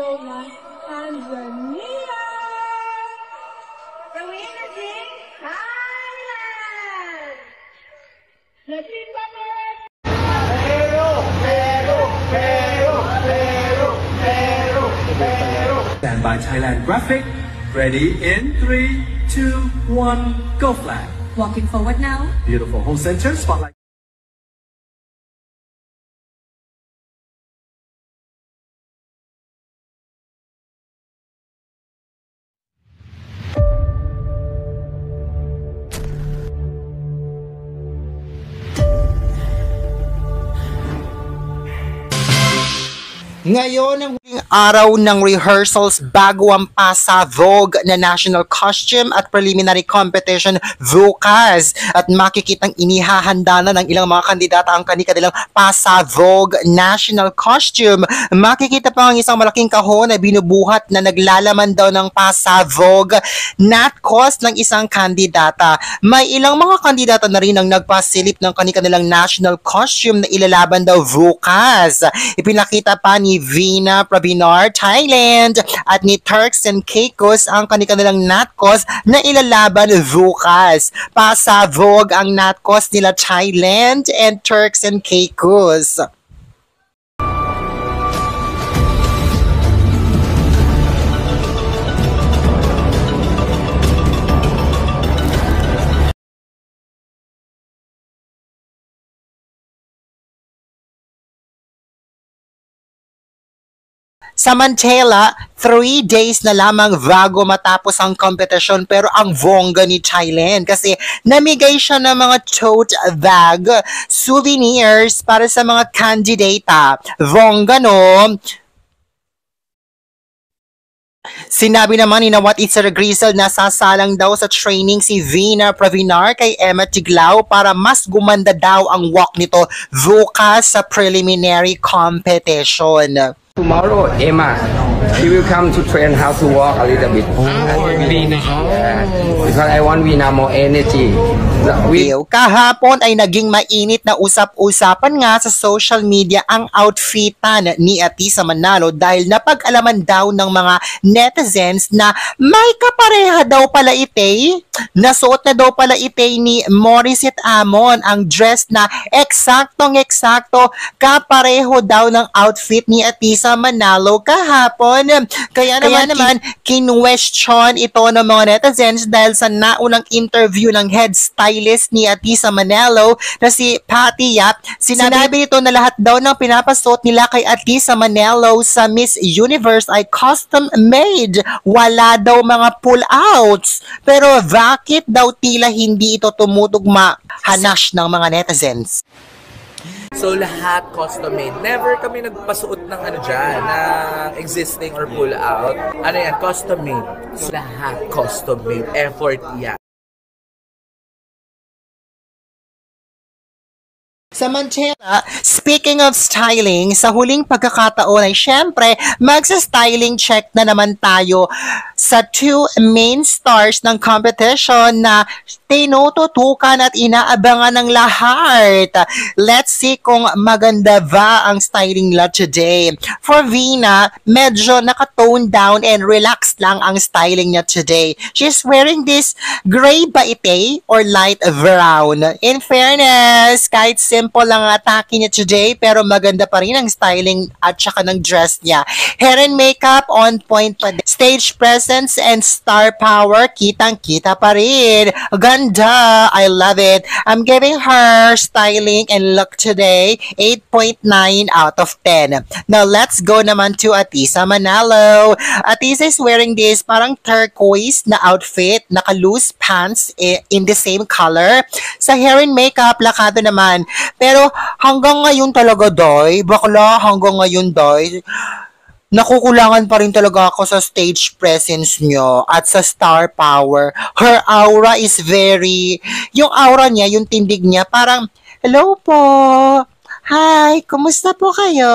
Lola Tanzania. The winner is Thailand. Happy birthday. Stand by Thailand graphic. Ready in 3, 2, 1, go flag. Walking forward now. Beautiful. Whole center, spotlight. Ngayon ang huling araw ng rehearsals bago ang pasabog na national costume at preliminary competition VUCAS at makikitang inihahanda na ng ilang mga kandidata ang kanilang pasabog national costume. Makikita pa ang isang malaking kahon na binubuhat na naglalaman daw ng pasabog not cost ng isang kandidata. May ilang mga kandidata na rin ang nagpasilip ng kanilang national costume na ilalaban daw VUCAS. Ipinakita pa ni Vina Pravinar, Thailand, at ni Turks and Caicos ang kanilang NatCos na ilalaban VUCAS. Pasabog ang NatCos nila Thailand and Turks and Caicos. Samantala, 3 days na lamang bago matapos ang competition pero ang bongga ni Thailand kasi namigay siya ng mga tote bag, souvenirs para sa mga kandidata. Bongga no? Sinabi naman ni What It's Grisel na sasalang daw sa training si Vina Pravinar kay Emma Tiglao para mas gumanda daw ang walk nito VUCAS sa preliminary competition. Tomorrow, Emma, she will come to train how to walk a little bit. Because I want Vina more energy. Kahapon ay naging mainit na usap-usapan nga sa social media ang outfitan ni Atisa Manalo dahil napag-alaman daw ng mga netizens na may kapareha daw pala ite. Nasuot na daw pala ite ni Morissette Amon ang dress na eksaktong-eksakto kapareho daw ng outfit ni Atisa Manalo kahapon. Kaya naman kinwestiyon ito ng mga netizens dahil sa naunang interview ng head stylist ni Atisa Manalo na si Patty Yap. Sinabi nito na lahat daw ng pinapasuot nila kay Atisa Manalo sa Miss Universe ay custom made. Wala daw mga pull-outs. Pero bakit daw tila hindi ito tumutugma? Hanash ng mga netizens. So, lahat custom made. Never kami nagpasuot ng dyan, ng existing or pull out. Ano yan? Custom made. So, lahat custom made. Effort yan. Samantala, speaking of styling, sa huling pagkakataon ay syempre, magsa-styling check na naman tayo sa 2 main stars ng competition na tinututukan at inaabangan ng lahat. Let's see kung maganda ba ang styling nila today. For Vina, medyo naka-tone down and relaxed lang ang styling niya today. She's wearing this gray ba ite or light brown. In fairness, kahit simple lang ang atake niya today pero maganda pa rin ang styling at saka ng dress niya. Hair and makeup on point pa din. Stage presence and star power kitang-kita pa rin. Ganda! I love it. I'm giving her styling and look today 8.9 out of 10. Now let's go naman to Atisa Manalo. Atisa is wearing this parang turquoise na outfit, naka-loose pants in the same color. Sa hair and makeup, lakado naman. Pero hanggang ngayon talaga, Doy, bakla, hanggang ngayon, Doy, nakukulangan pa rin talaga ako sa stage presence nyo at sa star power. Her aura is very, yung aura niya, yung tindig niya, parang, hello po, Hi, kumusta po kayo?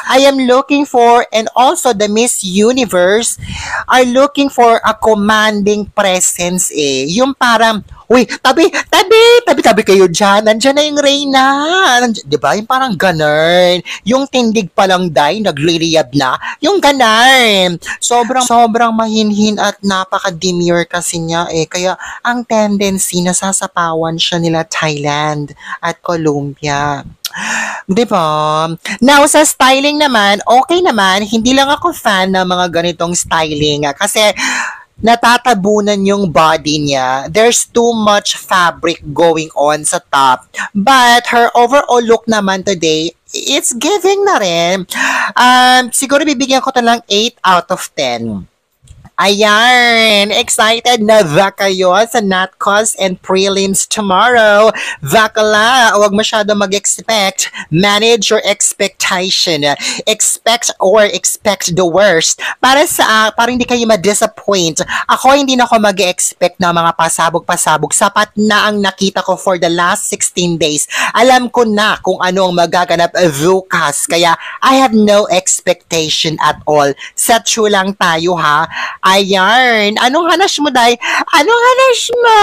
I am looking for, and also the Miss Universe are looking for a commanding presence eh. Yung parang, uy, tabi kayo dyan. Nandyan na yung Reyna. Di ba? Yung parang ganun. Yung tindig palang day, nagre-rehab na. Yung ganun. Sobrang mahinhin at napaka-demure kasi niya eh. Kaya ang tendency, nasasapawan siya nila Thailand at Colombia. Di ba? Now, sa styling naman, okay naman. Hindi lang ako fan ng mga ganitong styling. Kasi, natatabunan yung body niya. There's too much fabric going on sa top. But, her overall look naman today, it's giving na rin. Siguro bibigyan ko to lang 8 out of 10. Ayan! Excited na ba kayo sa NatCos and prelims tomorrow? Bakla, huwag masyado mag-expect. Manage your expectation. Expect the worst. Para hindi kayo ma-disappoint. Ako, hindi na ako mag-expect na mga pasabog-pasabog. Sapat na ang nakita ko for the last 16 days. Alam ko na kung ano ang magaganap bukas. Kaya, I have no expectation at all. Set you lang tayo, ha? Ayan. Anong hanas mo, Day? Anong hanas mo?